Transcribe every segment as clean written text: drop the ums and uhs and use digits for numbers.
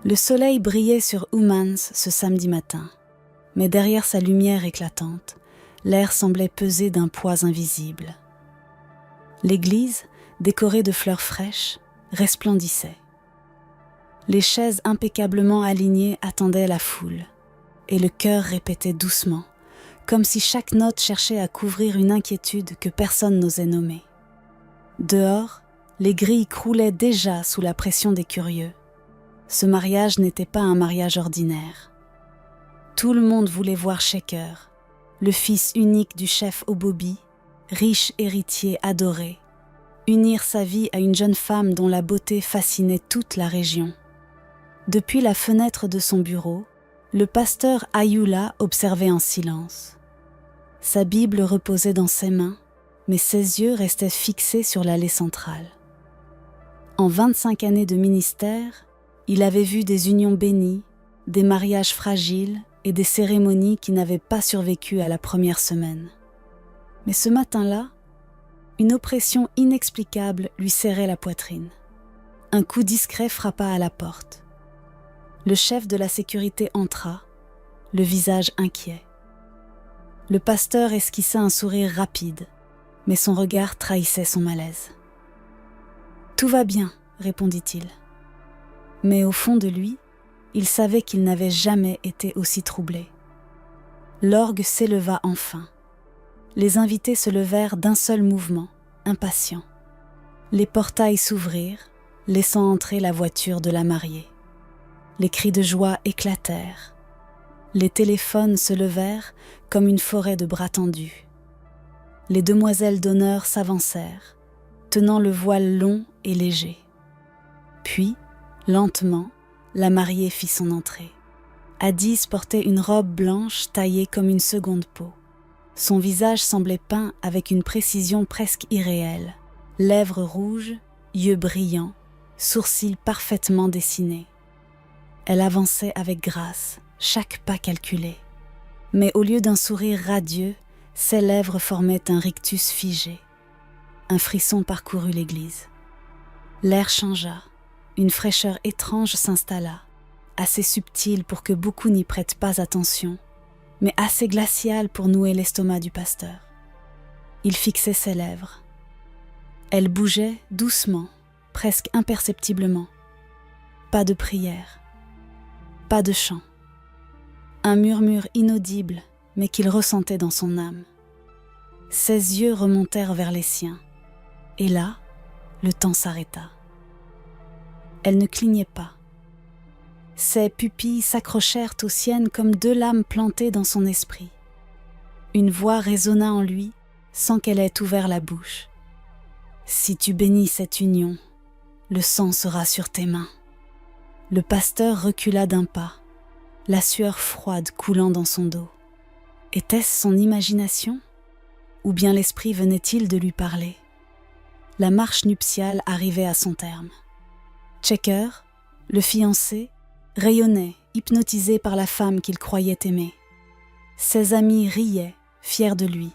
Le soleil brillait sur Umans ce samedi matin, mais derrière sa lumière éclatante, l'air semblait peser d'un poids invisible. L'église, décorée de fleurs fraîches, resplendissait. Les chaises impeccablement alignées attendaient la foule, et le chœur répétait doucement, comme si chaque note cherchait à couvrir une inquiétude que personne n'osait nommer. Dehors, les grilles croulaient déjà sous la pression des curieux. Ce mariage n'était pas un mariage ordinaire. Tout le monde voulait voir Shaker, le fils unique du chef Obobi, riche héritier adoré, unir sa vie à une jeune femme dont la beauté fascinait toute la région. Depuis la fenêtre de son bureau, le pasteur Ayula observait en silence. Sa Bible reposait dans ses mains, mais ses yeux restaient fixés sur l'allée centrale. En 25 années de ministère, il avait vu des unions bénies, des mariages fragiles et des cérémonies qui n'avaient pas survécu à la première semaine. Mais ce matin-là, une oppression inexplicable lui serrait la poitrine. Un coup discret frappa à la porte. Le chef de la sécurité entra, le visage inquiet. Le pasteur esquissa un sourire rapide, mais son regard trahissait son malaise. « Tout va bien », répondit-il. Mais au fond de lui, il savait qu'il n'avait jamais été aussi troublé. L'orgue s'éleva enfin. Les invités se levèrent d'un seul mouvement, impatients. Les portails s'ouvrirent, laissant entrer la voiture de la mariée. Les cris de joie éclatèrent. Les téléphones se levèrent comme une forêt de bras tendus. Les demoiselles d'honneur s'avancèrent, tenant le voile long et léger. Puis, lentement, la mariée fit son entrée. Addis portait une robe blanche taillée comme une seconde peau. Son visage semblait peint avec une précision presque irréelle. Lèvres rouges, yeux brillants, sourcils parfaitement dessinés. Elle avançait avec grâce, chaque pas calculé. Mais au lieu d'un sourire radieux, ses lèvres formaient un rictus figé. Un frisson parcourut l'église. L'air changea, une fraîcheur étrange s'installa, assez subtile pour que beaucoup n'y prêtent pas attention, mais assez glaciale pour nouer l'estomac du pasteur. Il fixait ses lèvres. Elle bougeait doucement, presque imperceptiblement. Pas de prière, pas de chant. Un murmure inaudible, mais qu'il ressentait dans son âme. Ses yeux remontèrent vers les siens. Et là, le temps s'arrêta. Elle ne clignait pas. Ses pupilles s'accrochèrent aux siennes comme deux lames plantées dans son esprit. Une voix résonna en lui sans qu'elle ait ouvert la bouche. « Si tu bénis cette union, le sang sera sur tes mains. » Le pasteur recula d'un pas, la sueur froide coulant dans son dos. Était-ce son imagination? Ou bien l'esprit venait-il de lui parler? La marche nuptiale arrivait à son terme. Shaker, le fiancé, rayonnait, hypnotisé par la femme qu'il croyait aimer. Ses amis riaient, fiers de lui.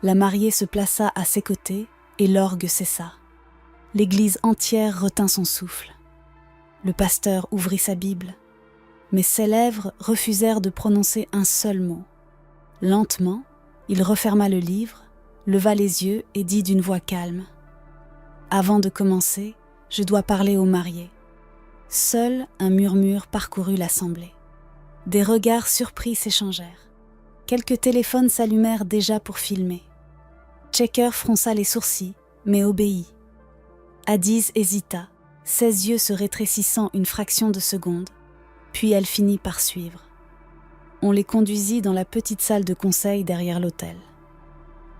La mariée se plaça à ses côtés et l'orgue cessa. L'église entière retint son souffle. Le pasteur ouvrit sa Bible, mais ses lèvres refusèrent de prononcer un seul mot. Lentement, il referma le livre, leva les yeux et dit d'une voix calme : « Avant de commencer, je dois parler aux mariés. » Seul un murmure parcourut l'assemblée. Des regards surpris s'échangèrent. Quelques téléphones s'allumèrent déjà pour filmer. Shaker fronça les sourcils, mais obéit. Addis hésita, ses yeux se rétrécissant une fraction de seconde, puis elle finit par suivre. On les conduisit dans la petite salle de conseil derrière l'autel.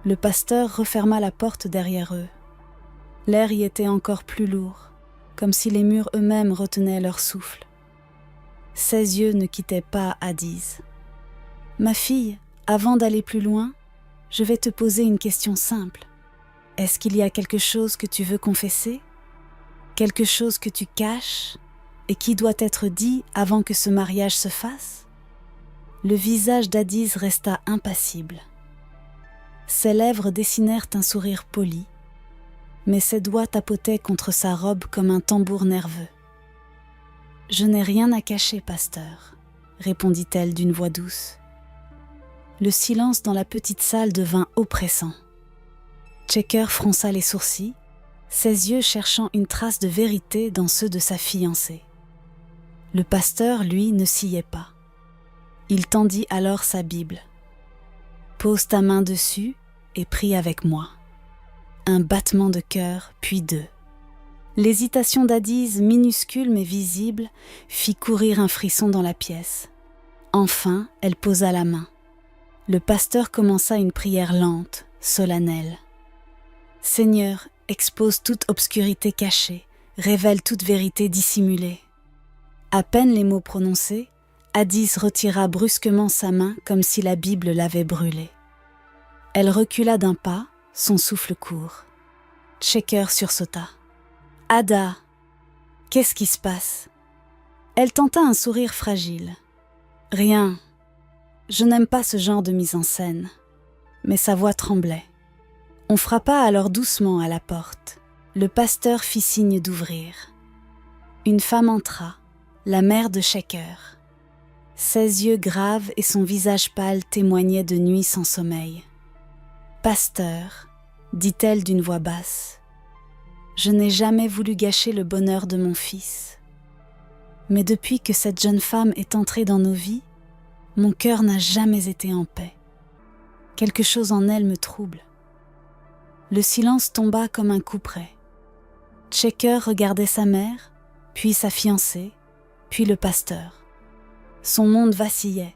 Le pasteur referma la porte derrière eux. L'air y était encore plus lourd, comme si les murs eux-mêmes retenaient leur souffle. Ses yeux ne quittaient pas Addis. « Ma fille, avant d'aller plus loin, je vais te poser une question simple. Est-ce qu'il y a quelque chose que tu veux confesser? Quelque chose que tu caches et qui doit être dit avant que ce mariage se fasse ?» Le visage d'Addis resta impassible. Ses lèvres dessinèrent un sourire poli, mais ses doigts tapotaient contre sa robe comme un tambour nerveux. « Je n'ai rien à cacher, pasteur, répondit-elle d'une voix douce. Le silence dans la petite salle devint oppressant. Checker fronça les sourcils, ses yeux cherchant une trace de vérité dans ceux de sa fiancée. Le pasteur, lui, ne sciait pas. Il tendit alors sa Bible. « Pose ta main dessus et prie avec moi. » Un battement de cœur, puis deux. L'hésitation d'Adiz, minuscule mais visible, fit courir un frisson dans la pièce. Enfin, elle posa la main. Le pasteur commença une prière lente, solennelle. « Seigneur, expose toute obscurité cachée, révèle toute vérité dissimulée. » À peine les mots prononcés, Adiz retira brusquement sa main comme si la Bible l'avait brûlée. Elle recula d'un pas, son souffle court. Checker sursauta. « Ada, qu'est-ce qui se passe ?» Elle tenta un sourire fragile. « Rien. Je n'aime pas ce genre de mise en scène. » Mais sa voix tremblait. On frappa alors doucement à la porte. Le pasteur fit signe d'ouvrir. Une femme entra, la mère de Checker. Ses yeux graves et son visage pâle témoignaient de nuits sans sommeil. « Pasteur, » dit-elle d'une voix basse, « je n'ai jamais voulu gâcher le bonheur de mon fils. Mais depuis que cette jeune femme est entrée dans nos vies, mon cœur n'a jamais été en paix. Quelque chose en elle me trouble. » Le silence tomba comme un couperet. Checker regardait sa mère, puis sa fiancée, puis le pasteur. Son monde vacillait.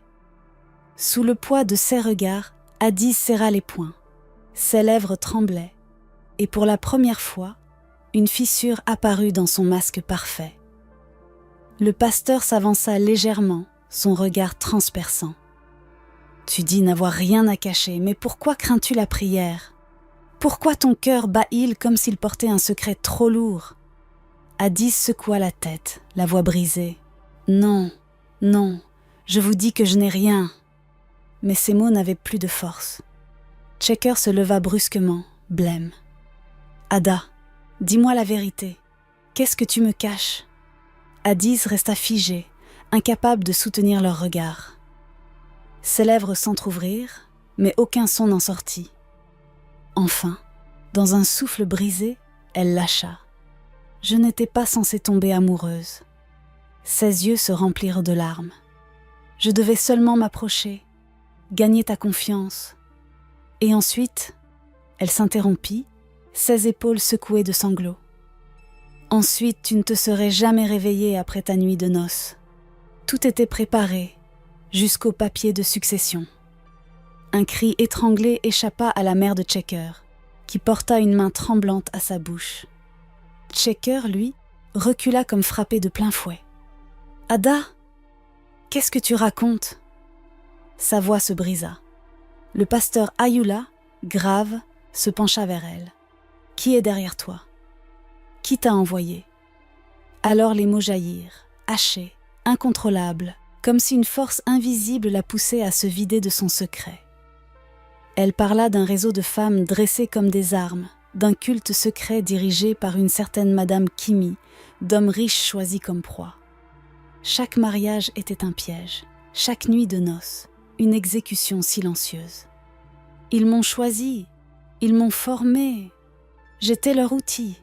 Sous le poids de ses regards, Adiz serra les poings. Ses lèvres tremblaient, et pour la première fois, une fissure apparut dans son masque parfait. Le pasteur s'avança légèrement, son regard transperçant. « Tu dis n'avoir rien à cacher, mais pourquoi crains-tu la prière ? Pourquoi ton cœur bat-il comme s'il portait un secret trop lourd ?» Adiz secoua la tête, la voix brisée. « Non, non, je vous dis que je n'ai rien. » Mais ces mots n'avaient plus de force. Checker se leva brusquement, blême. « Ada, dis-moi la vérité. Qu'est-ce que tu me caches ?» Adiz resta figée, incapable de soutenir leur regard. Ses lèvres s'entr'ouvrirent, mais aucun son n'en sortit. Enfin, dans un souffle brisé, elle lâcha. « Je n'étais pas censée tomber amoureuse. » Ses yeux se remplirent de larmes. « Je devais seulement m'approcher, gagner ta confiance. » Et ensuite, elle s'interrompit, ses épaules secouées de sanglots. « Ensuite, tu ne te serais jamais réveillée après ta nuit de noces. Tout était préparé, jusqu'au papier de succession. » Un cri étranglé échappa à la mère de Checker, qui porta une main tremblante à sa bouche. Checker, lui, recula comme frappé de plein fouet. « Ada, qu'est-ce que tu racontes ?» Sa voix se brisa. Le pasteur Ayula, grave, se pencha vers elle. « Qui est derrière toi ? Qui t'a envoyé ?» Alors les mots jaillirent, hachés, incontrôlables, comme si une force invisible la poussait à se vider de son secret. Elle parla d'un réseau de femmes dressées comme des armes, d'un culte secret dirigé par une certaine Madame Kimi, d'hommes riches choisis comme proie. Chaque mariage était un piège, chaque nuit de noces, une exécution silencieuse. Ils m'ont choisi, ils m'ont formé, j'étais leur outil.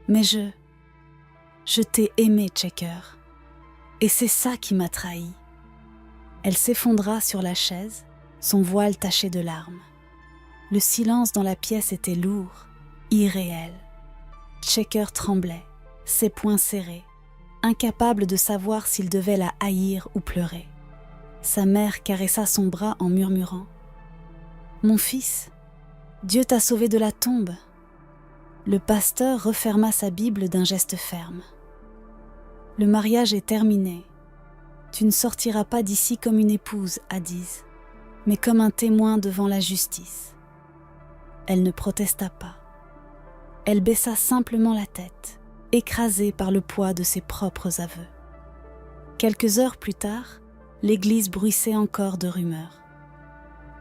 Mais je t'ai aimé, Checker. Et c'est ça qui m'a trahi. Elle s'effondra sur la chaise, son voile taché de larmes. Le silence dans la pièce était lourd, irréel. Checker tremblait, ses poings serrés, incapable de savoir s'il devait la haïr ou pleurer. Sa mère caressa son bras en murmurant « Mon fils, Dieu t'a sauvé de la tombe. » Le pasteur referma sa Bible d'un geste ferme. « Le mariage est terminé. Tu ne sortiras pas d'ici comme une épouse, Adiz, mais comme un témoin devant la justice. » Elle ne protesta pas. Elle baissa simplement la tête, écrasée par le poids de ses propres aveux. Quelques heures plus tard, l'église bruissait encore de rumeurs.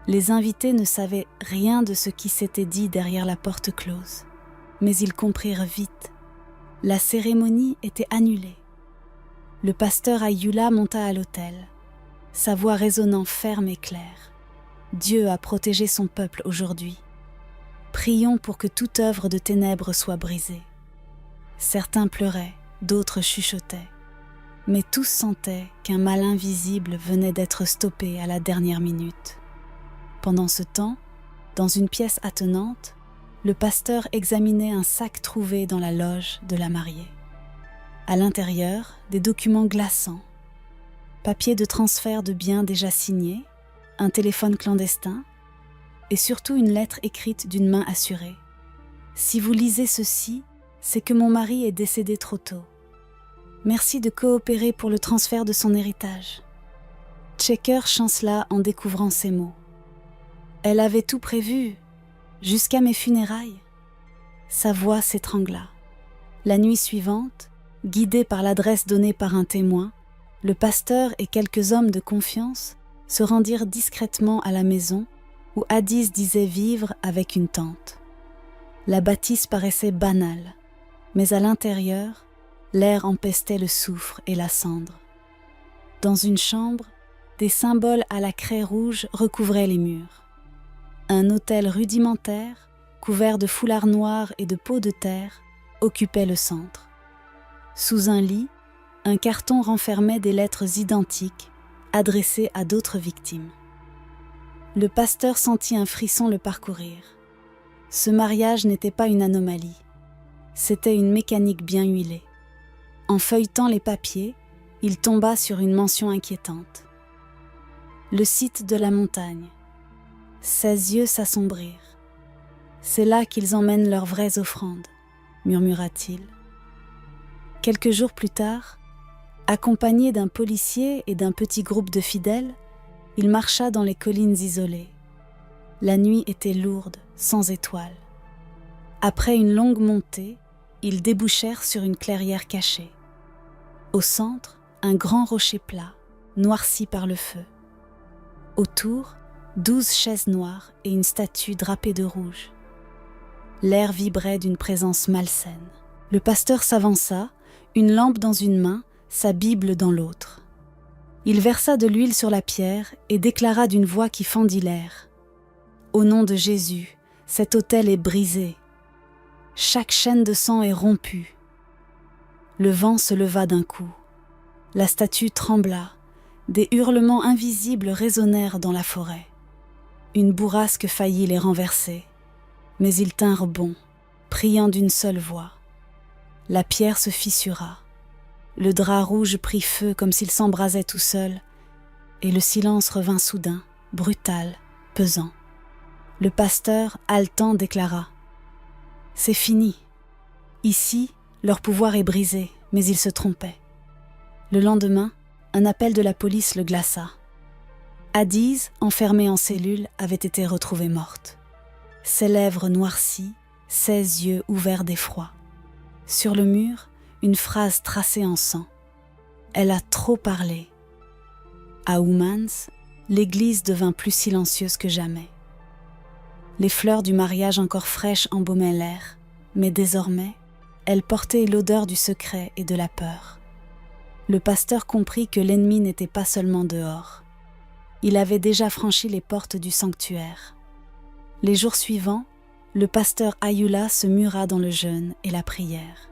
Les invités ne savaient rien de ce qui s'était dit derrière la porte close, mais ils comprirent vite. La cérémonie était annulée. le pasteur Ayula monta à l'autel, sa voix résonnant ferme et claire. Dieu a protégé son peuple aujourd'hui. Prions pour que toute œuvre de ténèbres soit brisée. Certains pleuraient, d'autres chuchotaient, mais tous sentaient qu'un mal invisible venait d'être stoppé à la dernière minute. Pendant ce temps, dans une pièce attenante, le pasteur examinait un sac trouvé dans la loge de la mariée. À l'intérieur, des documents glaçants, papier de transfert de biens déjà signés, un téléphone clandestin et surtout une lettre écrite d'une main assurée. Si vous lisez ceci, c'est que mon mari est décédé trop tôt. Merci de coopérer pour le transfert de son héritage. Checker chancela en découvrant ces mots. Elle avait tout prévu, jusqu'à mes funérailles. Sa voix s'étrangla. La nuit suivante, guidé par l'adresse donnée par un témoin, le pasteur et quelques hommes de confiance se rendirent discrètement à la maison où Addis disait vivre avec une tante. La bâtisse paraissait banale, mais à l'intérieur, l'air empestait le soufre et la cendre. Dans une chambre, des symboles à la craie rouge recouvraient les murs. Un autel rudimentaire, couvert de foulards noirs et de pots de terre, occupait le centre. Sous un lit, un carton renfermait des lettres identiques adressées à d'autres victimes. Le pasteur sentit un frisson le parcourir. Ce mariage n'était pas une anomalie, c'était une mécanique bien huilée. En feuilletant les papiers, il tomba sur une mention inquiétante. Le site de la montagne. Ses yeux s'assombrirent. C'est là qu'ils emmènent leurs vraies offrandes, murmura-t-il. Quelques jours plus tard, accompagné d'un policier et d'un petit groupe de fidèles, il marcha dans les collines isolées. La nuit était lourde, sans étoiles. Après une longue montée, ils débouchèrent sur une clairière cachée. Au centre, un grand rocher plat, noirci par le feu. Autour, 12 chaises noires et une statue drapée de rouge. L'air vibrait d'une présence malsaine. Le pasteur s'avança, une lampe dans une main, sa Bible dans l'autre. Il versa de l'huile sur la pierre et déclara d'une voix qui fendit l'air. « Au nom de Jésus, cet autel est brisé. Chaque chaîne de sang est rompue. » Le vent se leva d'un coup. La statue trembla. Des hurlements invisibles résonnèrent dans la forêt. Une bourrasque faillit les renverser. Mais ils tinrent bon, priant d'une seule voix. La pierre se fissura. Le drap rouge prit feu comme s'il s'embrasait tout seul, et le silence revint soudain, brutal, pesant. Le pasteur, haletant, déclara « C'est fini. Ici, leur pouvoir est brisé, mais ils se trompaient. » Le lendemain, un appel de la police le glaça. Addis, enfermée en cellule, avait été retrouvée morte. Ses lèvres noircies, ses yeux ouverts d'effroi. Sur le mur, une phrase tracée en sang. Elle a trop parlé. À Umans, l'église devint plus silencieuse que jamais. Les fleurs du mariage encore fraîches embaumaient l'air, mais désormais, elles portaient l'odeur du secret et de la peur. Le pasteur comprit que l'ennemi n'était pas seulement dehors. Il avait déjà franchi les portes du sanctuaire. Les jours suivants, le pasteur Ayula se mura dans le jeûne et la prière.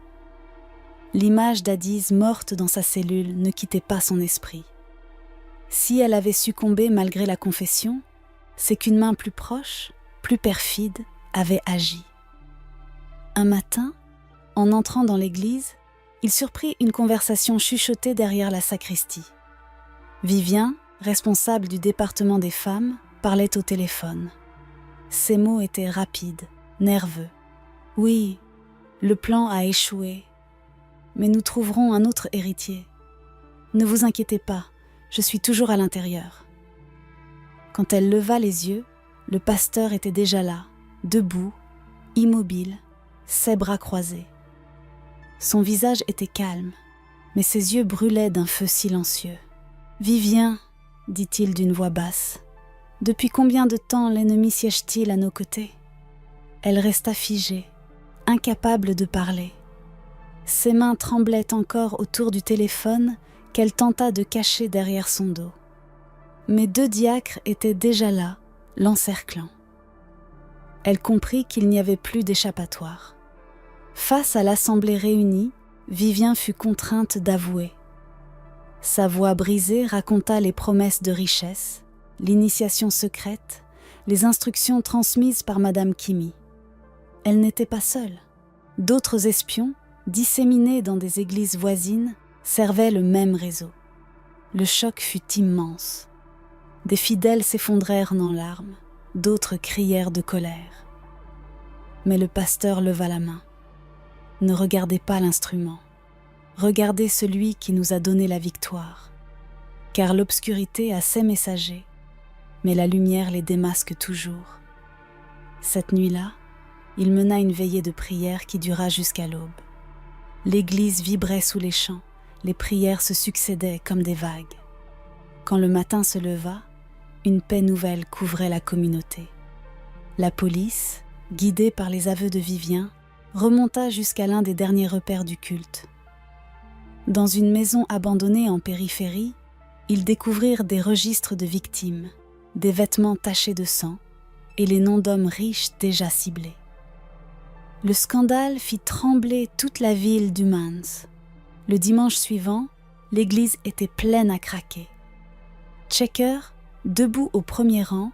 L'image d'Addis morte dans sa cellule ne quittait pas son esprit. Si elle avait succombé malgré la confession, c'est qu'une main plus proche, plus perfide, avait agi. Un matin, en entrant dans l'église, il surprit une conversation chuchotée derrière la sacristie. Vivien, responsable du département des femmes, parlait au téléphone. Ses mots étaient rapides, nerveux. « Oui, le plan a échoué. Mais nous trouverons un autre héritier. Ne vous inquiétez pas, je suis toujours à l'intérieur. » Quand elle leva les yeux, le pasteur était déjà là, debout, immobile, ses bras croisés. Son visage était calme, mais ses yeux brûlaient d'un feu silencieux. « Vivien, dit-il d'une voix basse, depuis combien de temps l'ennemi siège-t-il à nos côtés ?» Elle resta figée, incapable de parler. Ses mains tremblaient encore autour du téléphone qu'elle tenta de cacher derrière son dos. Mais 2 diacres étaient déjà là, l'encerclant. Elle comprit qu'il n'y avait plus d'échappatoire. Face à l'assemblée réunie, Vivien fut contrainte d'avouer. Sa voix brisée raconta les promesses de richesse, l'initiation secrète, les instructions transmises par Madame Kimi. Elle n'était pas seule. D'autres espions, disséminés dans des églises voisines, servaient le même réseau. Le choc fut immense. Des fidèles s'effondrèrent en larmes, d'autres crièrent de colère. Mais le pasteur leva la main. Ne regardez pas l'instrument. Regardez celui qui nous a donné la victoire. Car l'obscurité a ses messagers, mais la lumière les démasque toujours. Cette nuit-là, il mena une veillée de prière qui dura jusqu'à l'aube. L'église vibrait sous les chants, les prières se succédaient comme des vagues. Quand le matin se leva, une paix nouvelle couvrait la communauté. La police, guidée par les aveux de Vivien, remonta jusqu'à l'un des derniers repères du culte. Dans une maison abandonnée en périphérie, ils découvrirent des registres de victimes, des vêtements tachés de sang et les noms d'hommes riches déjà ciblés. Le scandale fit trembler toute la ville d'Umans. Le dimanche suivant, l'église était pleine à craquer. Checker, debout au premier rang,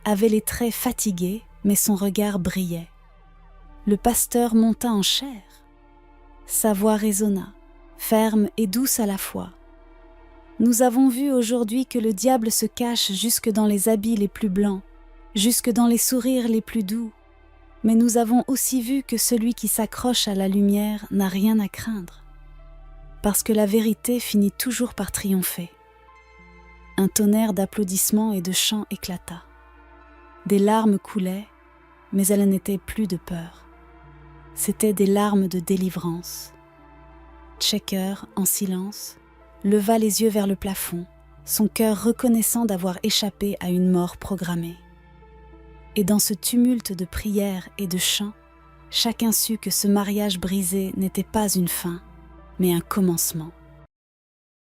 avait les traits fatigués, mais son regard brillait. Le pasteur monta en chair. Sa voix résonna, ferme et douce à la fois. Nous avons vu aujourd'hui que le diable se cache jusque dans les habits les plus blancs, jusque dans les sourires les plus doux. Mais nous avons aussi vu que celui qui s'accroche à la lumière n'a rien à craindre, parce que la vérité finit toujours par triompher. Un tonnerre d'applaudissements et de chants éclata. Des larmes coulaient, mais elles n'étaient plus de peur. C'étaient des larmes de délivrance. Checker, en silence, leva les yeux vers le plafond, son cœur reconnaissant d'avoir échappé à une mort programmée. Et dans ce tumulte de prières et de chants, chacun sut que ce mariage brisé n'était pas une fin, mais un commencement.